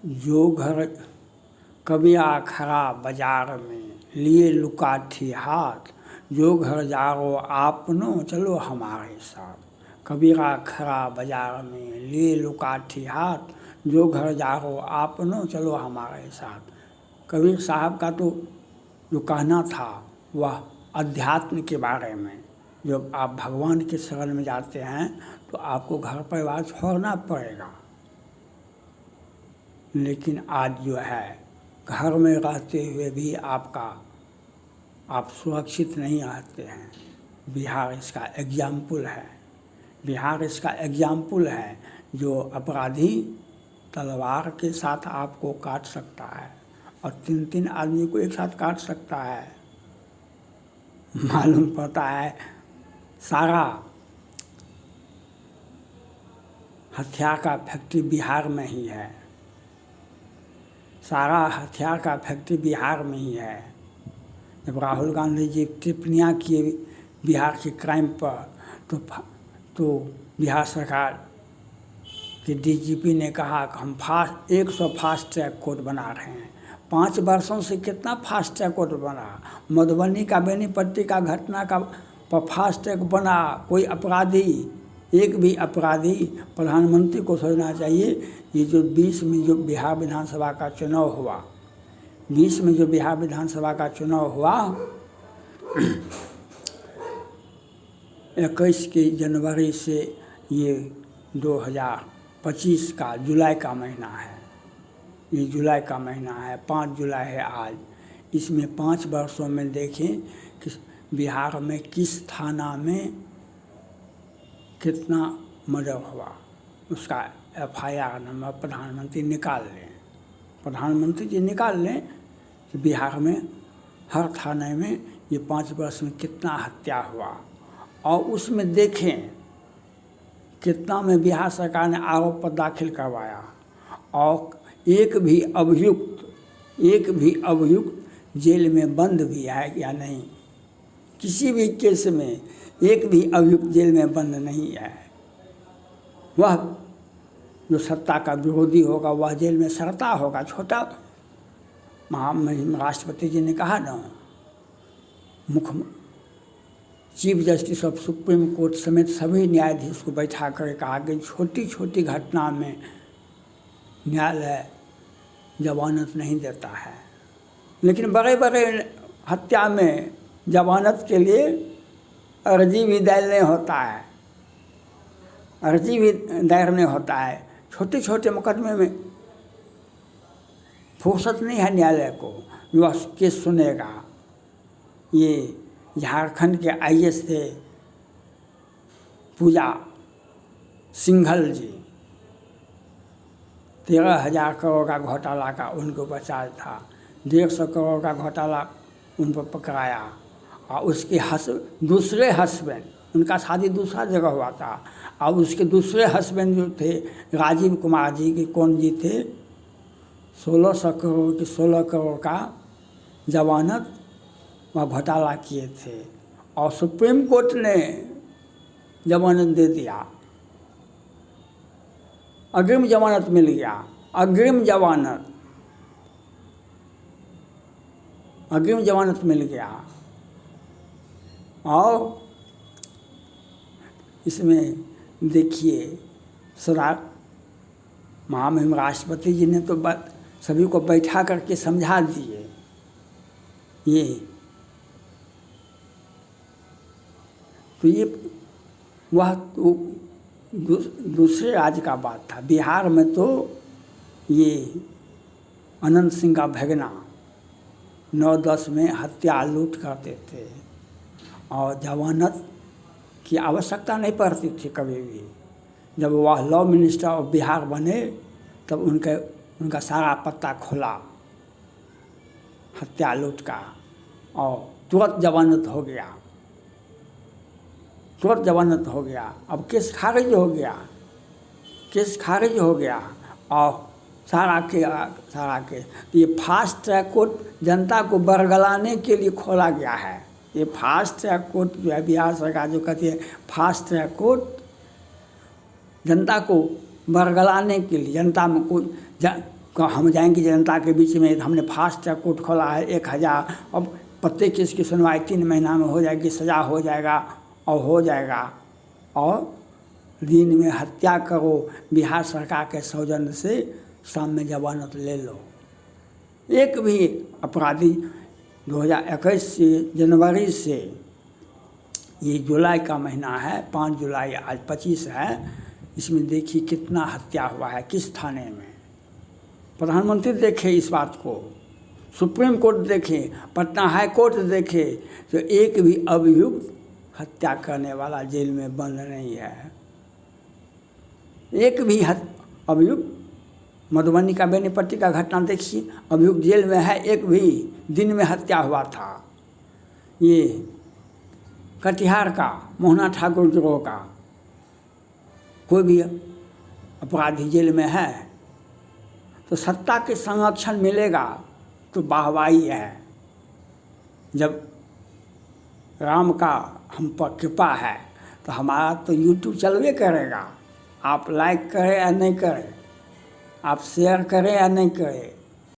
जो घर कबिया खड़ा बाजार में लिए लुकाठी हाथ, जो घर जाओ आपनो चलो हमारे साथ। कबीरा खड़ा बाजार में लिए लुकाठी हाथ, जो घर जाओ आपनो चलो हमारे साथ। कबीर साहब का तो जो कहना था वह अध्यात्म के बारे में। जब आप भगवान के शरण में जाते हैं तो आपको घर परिवार छोड़ना पड़ेगा, लेकिन आज जो है घर में रहते हुए भी आप सुरक्षित नहीं रहते हैं। बिहार इसका एग्जाम्पल है। बिहार इसका एग्जाम्पल है। जो अपराधी तलवार के साथ आपको काट सकता है और 3-3 आदमी को एक साथ काट सकता है। मालूम पड़ता है सारा हथियार का फैक्ट्री बिहार में ही है। सारा हथियार का फैक्ट्री बिहार में ही है। जब राहुल गांधी जी टिप्पणियाँ किए बिहार के क्राइम पर तो बिहार सरकार के डीजीपी ने कहा कि हम 100 फास्ट ट्रैक कोर्ट बना रहे हैं। 5 वर्षों से कितना फास्ट ट्रैक कोर्ट बना? मधुबनी का बेनीपट्टी का घटना का फास्ट ट्रैक बना। कोई अपराधी, एक भी अपराधी, प्रधानमंत्री को सोचना चाहिए। ये जो 20 में जो बिहार विधानसभा का चुनाव हुआ, 20 में जो बिहार विधानसभा का चुनाव हुआ, 21 की जनवरी से ये 2025 का जुलाई का महीना है। ये जुलाई का महीना है, 5 जुलाई है आज। इसमें 5 वर्षों में देखें कि बिहार में किस थाना में कितना मर्डर हुआ, उसका FIR नंबर प्रधानमंत्री निकाल लें। प्रधानमंत्री जी निकाल लें कि बिहार में हर थाने में ये 5 वर्ष में कितना हत्या हुआ, और उसमें देखें कितना में बिहार सरकार ने आरोप पत्र दाखिल करवाया, और एक भी अभियुक्त जेल में बंद भी है या नहीं। किसी भी केस में एक भी अभियुक्त जेल में बंद नहीं है। वह जो सत्ता का विरोधी होगा वह जेल में सड़ता होगा। छोटा राष्ट्रपति जी ने कहा ना, chief justice of supreme court समेत सभी न्यायाधीश को बैठा कर कहा कि छोटी छोटी घटना में न्यायालय जमानत नहीं देता है, लेकिन बड़े बड़े हत्या में जमानत के लिए अर्जी भी दायर होता है। अर्जी भी दायर नहीं होता है। छोटे छोटे मुकदमे में फुर्सत नहीं है न्यायालय को, वह केस सुनेगा। ये झारखंड के IAS थे पूजा सिंघल जी, 13,000 करोड़ का घोटाला का उनके ऊपर चार्ज था। 150 करोड़ का घोटाला उन पर पकड़ाया, और उसके दूसरे हस्बैंड, उनका शादी दूसरा जगह हुआ था, और उसके दूसरे हस्बैंड जो थे राजीव कुमार जी के कौन जी थे, 1600 करोड़ की 16 करोड़ का जमानत वह घोटाला किए थे, और सुप्रीम कोर्ट ने जमानत दे दिया। अग्रिम जमानत मिल गया। अग्रिम जमानत मिल गया। और इसमें देखिए महामहिम राष्ट्रपति जी ने तो सभी को बैठा करके समझा दिए। ये वह तो दूसरे राज्य का बात था। बिहार में तो ये अनंत सिंह का भगना 9-10 में हत्या लूट करते थे, और जमानत की आवश्यकता नहीं पड़ती थी कभी भी। जब वह लॉ मिनिस्टर ऑफ बिहार बने तब उनका सारा पत्ता खुला हत्या लूट का, और तुरंत जमानत हो गया। अब केस खारिज हो गया, और सारा के ये फास्ट ट्रैक कोर्ट जनता को बरगलाने के लिए खोला गया है। ये फास्ट ट्रैक कोर्ट जो है, बिहार सरकार जो कहती है फास्ट ट्रैक कोर्ट, जनता को बरगलाने के लिए, जनता में कोई हम जाएंगे जनता के बीच में, हमने फास्ट ट्रैक कोर्ट खोला है 1000, अब प्रत्येक केस की सुनवाई 3 महीना में हो जाएगी, सज़ा हो जाएगा और हो जाएगा। और दिन में हत्या करो, बिहार सरकार के सौजन्य से शाम में जमानत ले लो। एक भी अपराधी 2021 से जनवरी से, ये जुलाई का महीना है, 5 जुलाई आज 25 है, इसमें देखिए कितना हत्या हुआ है, किस थाने में। प्रधानमंत्री देखे इस बात को, सुप्रीम कोर्ट देखे, पटना हाई कोर्ट देखे, तो एक भी अभियुक्त हत्या करने वाला जेल में बंद नहीं है। एक भी अभियुक्त, मधुबनी का बेनीपट्टी का घटना देखिए, अभियुक्त जेल में है, एक भी दिन में हत्या हुआ था। ये कटिहार का मोहना ठाकुर गिरोह का कोई भी अपराधी जेल में है तो सत्ता के संरक्षण मिलेगा तो वाहवाही है। जब राम का हम पर कृपा है तो हमारा तो यूट्यूब चलवे करेगा। आप लाइक करें या नहीं करें, आप शेयर करें या नहीं करें,